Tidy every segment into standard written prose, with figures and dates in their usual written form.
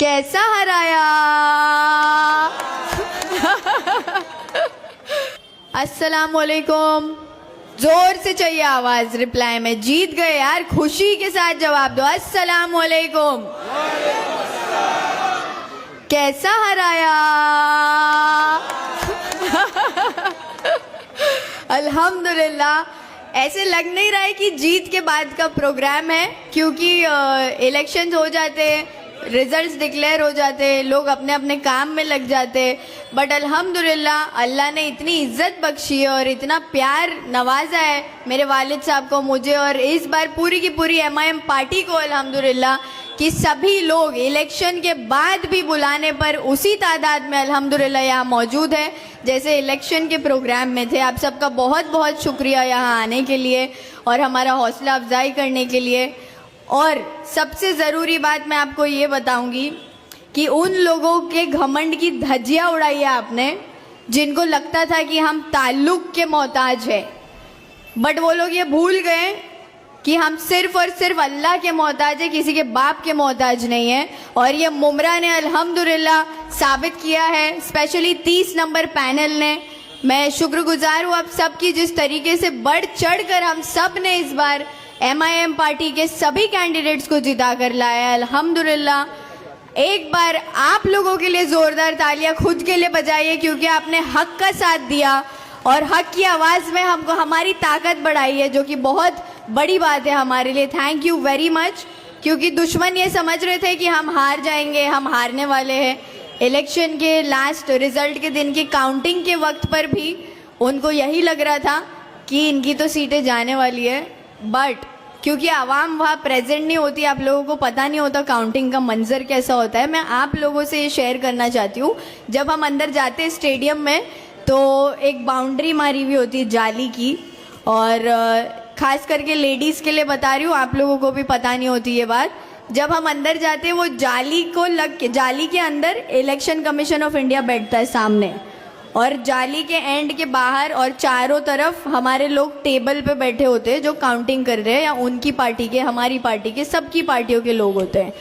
कैसा हराया। अस्सलाम वालेकुम। जोर से चाहिए आवाज रिप्लाई में। जीत गए यार, खुशी के साथ जवाब दो। अस्सलाम वालेकुम। कैसा हराया। अल्हम्दुलिल्लाह। ऐसे लग नहीं रहा है कि जीत के बाद का प्रोग्राम है, क्योंकि इलेक्शंस हो जाते, रिजल्ट्स डिक्लेयर हो जाते, लोग अपने अपने काम में लग जाते। बट अल्हम्दुलिल्लाह अल्लाह ने इतनी इज्जत बख्शी है और इतना प्यार नवाजा है मेरे वालिद साहब को, मुझे, और इस बार पूरी की पूरी MIM पार्टी को अल्हम्दुलिल्लाह कि सभी लोग इलेक्शन के बाद भी बुलाने पर उसी तादाद में अल्हम्दुलिल्लाह यहाँ मौजूद है जैसे इलेक्शन के प्रोग्राम में थे। आप सबका बहुत बहुत शुक्रिया यहाँ आने के लिए और हमारा हौसला अफजाई करने के लिए। और सबसे ज़रूरी बात मैं आपको ये बताऊंगी कि उन लोगों के घमंड की धज्जियाँ उड़ाई है आपने, जिनको लगता था कि हम ताल्लुक़ के मोहताज हैं, बट वो लोग ये भूल गए कि हम सिर्फ और सिर्फ अल्लाह के मोहताज है, किसी के बाप के मोहताज नहीं है। और ये मुमरा ने अल्हम्दुलिल्लाह साबित किया है, स्पेशली 30 नंबर पैनल ने। मैं शुक्रगुजार हूँ आप सबकी, जिस तरीके से बढ़ चढ़ कर हम सब ने इस बार MIM पार्टी के सभी कैंडिडेट्स को जिता कर लाया है अल्हम्दुलिल्लाह। एक बार आप लोगों के लिए जोरदार तालियां खुद के लिए बजाइए, क्योंकि आपने हक का साथ दिया और हक की आवाज़ में हमको हमारी ताकत बढ़ाई है, जो कि बहुत बड़ी बात है हमारे लिए। Thank you very much. क्योंकि दुश्मन ये समझ रहे थे कि हम हार जाएंगे, हम हारने वाले हैं। इलेक्शन के लास्ट रिजल्ट के दिन की काउंटिंग के वक्त पर भी उनको यही लग रहा था कि इनकी तो सीटें जाने वाली है, बट क्योंकि आवाम वहाँ प्रेजेंट नहीं होती, आप लोगों को पता नहीं होता काउंटिंग का मंजर कैसा होता है। मैं आप लोगों से ये शेयर करना चाहती हूँ, जब हम अंदर जाते हैं स्टेडियम में तो एक बाउंड्री मारी हुई होती है जाली की, और ख़ास करके लेडीज़ के लिए बता रही हूँ, आप लोगों को भी पता नहीं होती ये बात। जब हम अंदर जाते हैं वो जाली को लग के, जाली के अंदर इलेक्शन कमीशन ऑफ इंडिया बैठता है सामने, और जाली के एंड के बाहर और चारों तरफ हमारे लोग टेबल पे बैठे होते हैं जो काउंटिंग कर रहे हैं, या उनकी पार्टी के, हमारी पार्टी के, सबकी पार्टियों के लोग होते हैं।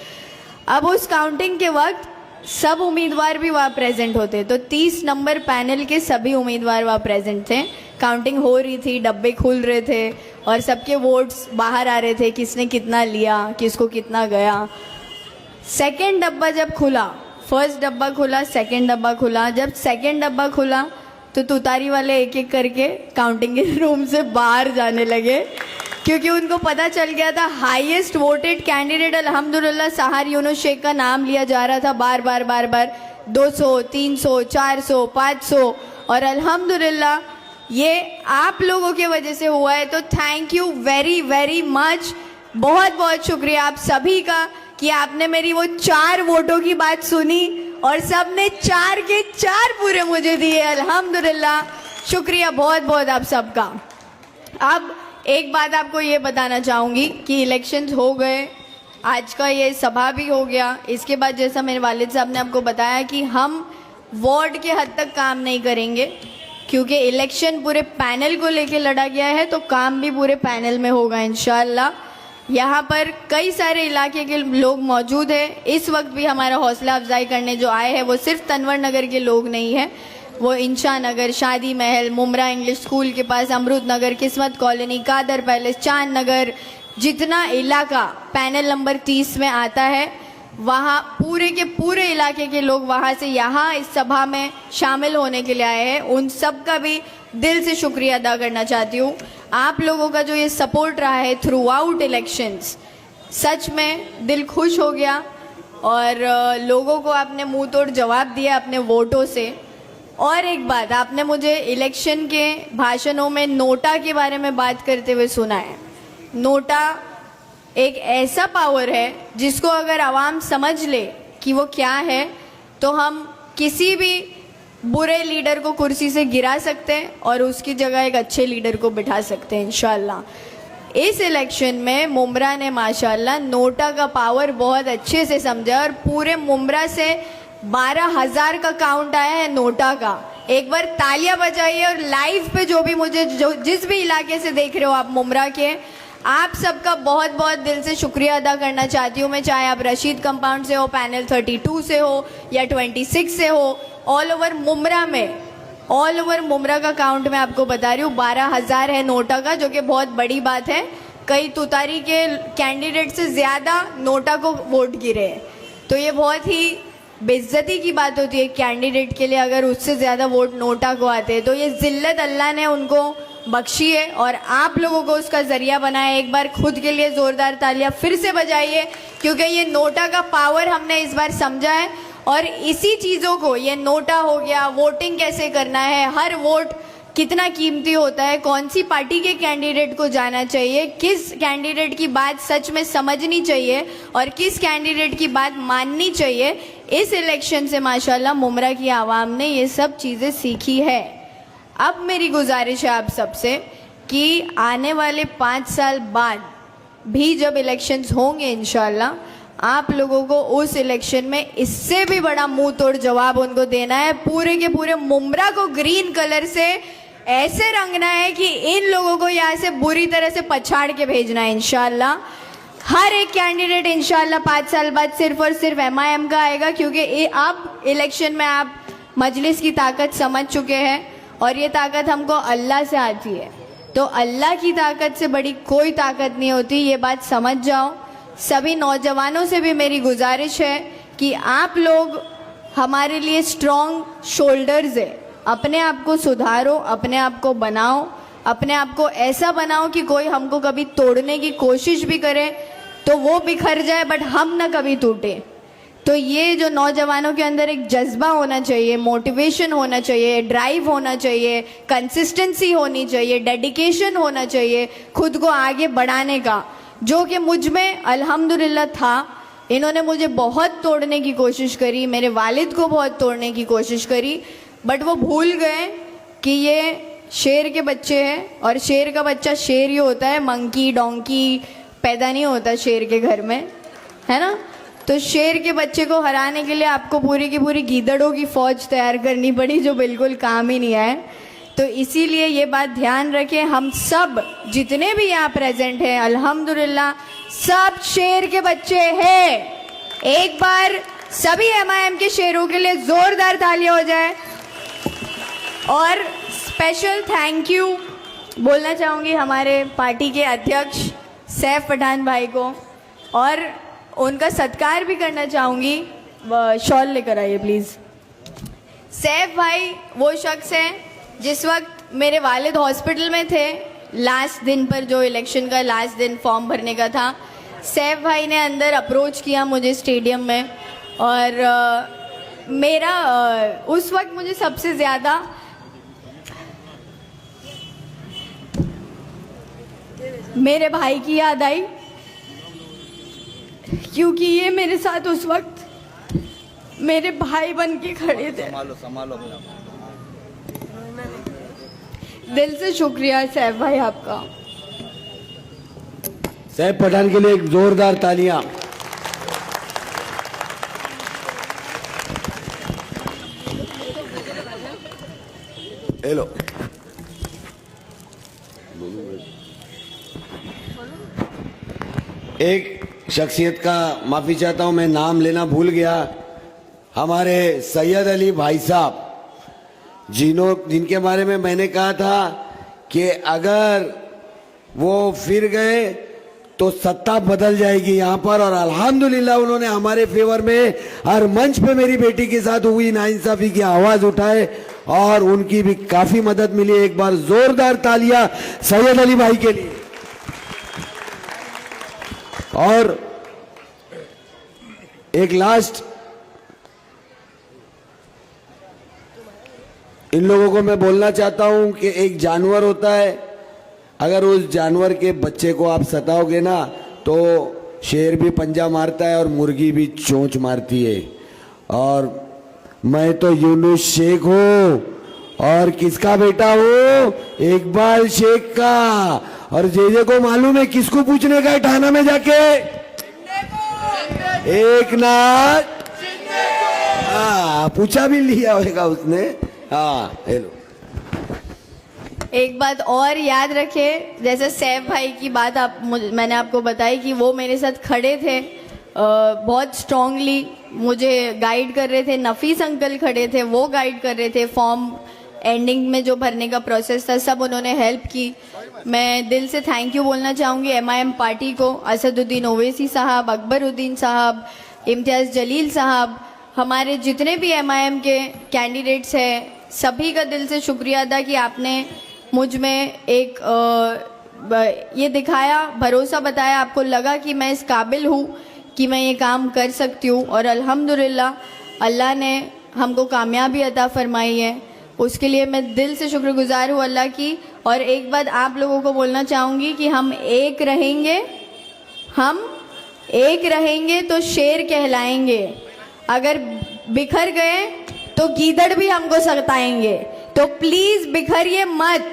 अब उस काउंटिंग के वक्त सब उम्मीदवार भी वहाँ प्रेजेंट होते, तो 30 नंबर पैनल के सभी उम्मीदवार वहाँ प्रेजेंट थे। काउंटिंग हो रही थी, डब्बे खुल रहे थे और सबके वोट्स बाहर आ रहे थे, किसने कितना लिया, किसको कितना गया। सेकेंड डब्बा जब खुला, फर्स्ट डब्बा खुला, सेकेंड डब्बा खुला, जब सेकेंड डब्बा खुला तो तुतारी वाले एक एक करके काउंटिंग के रूम से बाहर जाने लगे, क्योंकि उनको पता चल गया था हाईएस्ट वोटेड कैंडिडेट अल्हम्दुलिल्लाह सहार यूनुस शेख का नाम लिया जा रहा था बार बार 200, 300, 400, 500, और अल्हम्दुलिल्लाह ये आप लोगों के वजह से हुआ है। तो thank you very very much, बहुत बहुत शुक्रिया आप सभी का कि आपने मेरी वो 4 वोटों की बात सुनी और सबने 4 के 4 पूरे मुझे दिए। अल्हम्दुलिल्लाह, शुक्रिया बहुत बहुत आप सबका। अब एक बात आपको ये बताना चाहूँगी कि इलेक्शंस हो गए, आज का ये सभा भी हो गया। इसके बाद जैसा मेरे वालिद साहब ने आपको बताया कि हम वार्ड के हद तक काम नहीं करेंगे, क्योंकि इलेक्शन पूरे पैनल को लेके लड़ा गया है, तो काम भी पूरे पैनल में होगा इंशाअल्लाह। यहाँ पर कई सारे इलाके के लोग मौजूद हैं। इस वक्त भी हमारा हौसला अफजाई करने जो आए हैं वो सिर्फ तनवर नगर के लोग नहीं हैं, वो इंशा नगर, शादी महल, मुमरा इंग्लिश स्कूल के पास, अमरूद नगर, किस्मत कॉलोनी, कादर पैलेस, चांद नगर, जितना इलाका पैनल नंबर 30 में आता है, वहाँ पूरे के पूरे इलाके के लोग वहाँ से यहाँ इस सभा में शामिल होने के लिए आए हैं। उन सब का भी दिल से शुक्रिया अदा करना चाहती हूँ। आप लोगों का जो ये सपोर्ट रहा है थ्रू आउट इलेक्शंस, सच में दिल खुश हो गया, और लोगों को आपने मुंह तोड़ जवाब दिया अपने वोटों से। और एक बात, आपने मुझे इलेक्शन के भाषणों में नोटा के बारे में बात करते हुए सुना है। नोटा एक ऐसा पावर है जिसको अगर आवाम समझ ले कि वो क्या है, तो हम किसी भी बुरे लीडर को कुर्सी से गिरा सकते हैं और उसकी जगह एक अच्छे लीडर को बिठा सकते हैं इंशाअल्लाह। इस इलेक्शन में मुमरा ने माशाअल्लाह नोटा का पावर बहुत अच्छे से समझा, और पूरे मुमरा से 12,000 का काउंट आया है नोटा का। एक बार तालियां बजाइए, और लाइव पे जो भी मुझे जिस भी इलाके से देख रहे हो आप मुमरा के, आप सबका बहुत बहुत दिल से शुक्रिया अदा करना चाहती हूँ मैं, चाहे आप रशीद कंपाउंड से हो, पैनल 32 से हो या 26 से हो, ऑल ओवर मुमरा में, ऑल ओवर मुमरा का काउंट मैं आपको बता रही हूँ 12,000 है नोटा का, जो कि बहुत बड़ी बात है। कई तुतारी के कैंडिडेट से ज़्यादा नोटा को वोट गिरे, तो ये बहुत ही बेइज्जती की बात होती है कैंडिडेट के लिए अगर उससे ज़्यादा वोट नोटा को आते हैं। तो ये जिल्लत अल्लाह ने उनको बख्शी है और आप लोगों को उसका ज़रिया बनाया। एक बार खुद के लिए ज़ोरदार तालियां फिर से बजाइए, क्योंकि ये नोटा का पावर हमने इस बार समझा है और इसी चीज़ों को, ये नोटा हो गया, वोटिंग कैसे करना है, हर वोट कितना कीमती होता है, कौन सी पार्टी के कैंडिडेट को जाना चाहिए, किस कैंडिडेट की बात सच में समझनी चाहिए और किस कैंडिडेट की बात माननी चाहिए, इस इलेक्शन से माशाल्लाह मुमरा की आवाम ने ये सब चीज़ें सीखी है। अब मेरी गुजारिश है आप सबसे कि आने वाले 5 साल बाद भी जब इलेक्शंस होंगे इंशाल्लाह, आप लोगों को उस इलेक्शन में इससे भी बड़ा मुंह तोड़ जवाब उनको देना है। पूरे के पूरे मुमरा को ग्रीन कलर से ऐसे रंगना है कि इन लोगों को यहाँ से बुरी तरह से पछाड़ के भेजना है इंशाल्लाह। हर एक कैंडिडेट इंशाल्लाह 5 साल बाद सिर्फ और सिर्फ MIM का आएगा, क्योंकि अब इलेक्शन में आप मजलिस की ताकत समझ चुके हैं और ये ताकत हमको अल्लाह से आती है। तो अल्लाह की ताकत से बड़ी कोई ताकत नहीं होती, ये बात समझ जाओ। सभी नौजवानों से भी मेरी गुजारिश है कि आप लोग हमारे लिए स्ट्रॉन्ग शोल्डर्स है, अपने आप को सुधारो, अपने आप को बनाओ, अपने आप को ऐसा बनाओ कि कोई हमको कभी तोड़ने की कोशिश भी करे तो वो बिखर जाए बट हम ना कभी टूटे। तो ये जो नौजवानों के अंदर एक जज्बा होना चाहिए, मोटिवेशन होना चाहिए, ड्राइव होना चाहिए, कंसिस्टेंसी होनी चाहिए, डेडिकेशन होना चाहिए खुद को आगे बढ़ाने का, जो कि मुझ में अल्हम्दुलिल्लाह था। इन्होंने मुझे बहुत तोड़ने की कोशिश करी, मेरे वालिद को बहुत तोड़ने की कोशिश करी, बट वो भूल गए कि ये शेर के बच्चे हैं और शेर का बच्चा शेर ही होता है, मंकी डोंकी पैदा नहीं होता शेर के घर में, है ना। तो शेर के बच्चे को हराने के लिए आपको पूरी की पूरी गीदड़ों की फौज तैयार करनी पड़ी, जो बिल्कुल काम ही नहीं आए। तो इसीलिए ये बात ध्यान रखें, हम सब जितने भी यहाँ प्रेजेंट हैं अल्हम्दुलिल्लाह सब शेर के बच्चे हैं। एक बार सभी MIM के शेरों के लिए जोरदार तालियां हो जाए। और स्पेशल थैंक यू बोलना चाहूँगी हमारे पार्टी के अध्यक्ष सैफ पठान भाई को, और उनका सत्कार भी करना चाहूँगी। शॉल लेकर आइए प्लीज़। सैफ भाई वो शख्स हैं जिस वक्त मेरे वालिद हॉस्पिटल में थे, लास्ट दिन पर, जो इलेक्शन का लास्ट दिन फॉर्म भरने का था, सैफ भाई ने अंदर अप्रोच किया मुझे स्टेडियम में, और मेरा उस वक्त मुझे सबसे ज़्यादा मेरे भाई की याद आई, क्योंकि ये मेरे साथ उस वक्त मेरे भाई बन के खड़े थे। संभालो दिल से शुक्रिया सैफ भाई आपका। सैफ पठान के लिए एक जोरदार तालियां। हेलो, एक शख्सियत का माफी चाहता हूं, मैं नाम लेना भूल गया। हमारे सैयद अली भाई साहब, जिनके बारे में मैंने कहा था कि अगर वो फिर गए तो सत्ता बदल जाएगी यहाँ पर, और अल्हम्दुलिल्लाह उन्होंने हमारे फेवर में हर मंच पे मेरी बेटी के साथ हुई नाइंसाफी की आवाज उठाए और उनकी भी काफी मदद मिली। एक बार जोरदार तालियां सैयद अली भाई के लिए। और एक लास्ट, इन लोगों को मैं बोलना चाहता हूं कि एक जानवर होता है, अगर उस जानवर के बच्चे को आप सताओगे ना तो शेर भी पंजा मारता है और मुर्गी भी चोंच मारती है। और मैं तो यूनुस शेख हूं और किसका बेटा हूं? इकबाल शेख का। और जे को मालूम है किसको पूछने का है ठाना में जाके? एक नाथ। हाँ, पूछा भी लिया होगा उसने। हाँ, हेलो। एक बात और याद रखे, जैसे सैफ भाई की बात मैंने आपको बताई कि वो मेरे साथ खड़े थे, बहुत स्ट्रांगली मुझे गाइड कर रहे थे। नफीस अंकल खड़े थे, वो गाइड कर रहे थे। फॉर्म एंडिंग में जो भरने का प्रोसेस था, सब उन्होंने हेल्प की। मैं दिल से थैंक यू बोलना चाहूँगी MIM पार्टी को, असदुद्दीन ओवैसी साहब, अकबरुद्दीन साहब, इम्तियाज़ जलील साहब, हमारे जितने भी MIM के कैंडिडेट्स हैं, सभी का दिल से शुक्रिया अदा कि आपने मुझ में एक ये दिखाया, भरोसा बताया, आपको लगा कि मैं इस काबिल हूँ कि मैं ये काम कर सकती हूँ। और अल्हम्दुलिल्लाह अल्लाह ने हमको कामयाबी अता फरमाई है, उसके लिए मैं दिल से शुक्रगुजार हूँ अल्लाह की। और एक बात आप लोगों को बोलना चाहूँगी कि हम एक रहेंगे तो शेर कहलाएंगे, अगर बिखर गए तो गीदड़ भी हमको सताएंगे। तो प्लीज बिखरिए मत,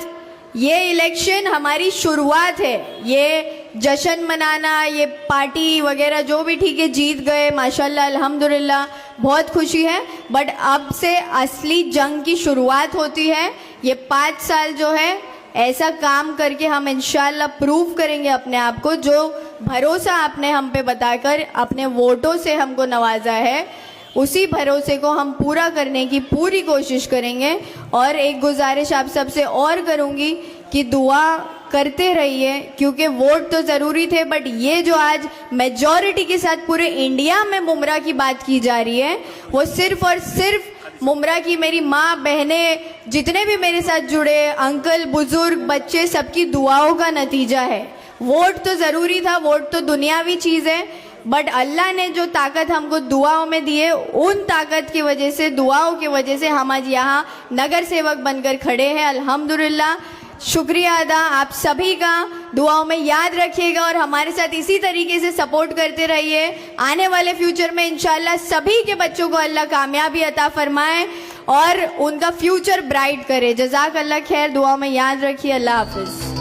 ये इलेक्शन हमारी शुरुआत है। ये जश्न मनाना, ये पार्टी वगैरह जो भी ठीक है, जीत गए माशाल्लाह अल्हम्दुलिल्लाह, बहुत खुशी है, बट अब से असली जंग की शुरुआत होती है। ये 5 साल जो है ऐसा काम करके हम इंशाल्लाह प्रूव करेंगे अपने आप को, जो भरोसा आपने हम पे बताकर अपने वोटों से हमको नवाजा है, उसी भरोसे को हम पूरा करने की पूरी कोशिश करेंगे। और एक गुजारिश आप सबसे और करूंगी कि दुआ करते रहिए, क्योंकि वोट तो ज़रूरी थे, बट ये जो आज मेजॉरिटी के साथ पूरे इंडिया में मुमरा की बात की जा रही है, वो सिर्फ और सिर्फ मुमरा की मेरी माँ, बहनें, जितने भी मेरे साथ जुड़े, अंकल, बुजुर्ग, बच्चे, सबकी दुआओं का नतीजा है। वोट तो ज़रूरी था, वोट तो दुनियावी चीज़ है, बट अल्लाह ने जो ताकत हमको दुआओं में दी है, उन ताकत की वजह से, दुआओं की वजह से हम आज यहाँ नगर सेवक बनकर खड़े हैं। अल्हम्दुलिल्लाह, शुक्रिया अदा आप सभी का, दुआओं में याद रखिएगा और हमारे साथ इसी तरीके से सपोर्ट करते रहिए। आने वाले फ्यूचर में इंशाल्लाह सभी के बच्चों को अल्लाह कामयाबी अता फरमाए और उनका फ्यूचर ब्राइट करे। जज़ाक अल्लाह खैर, दुआओं में याद रखिए। अल्लाह हाफिज़।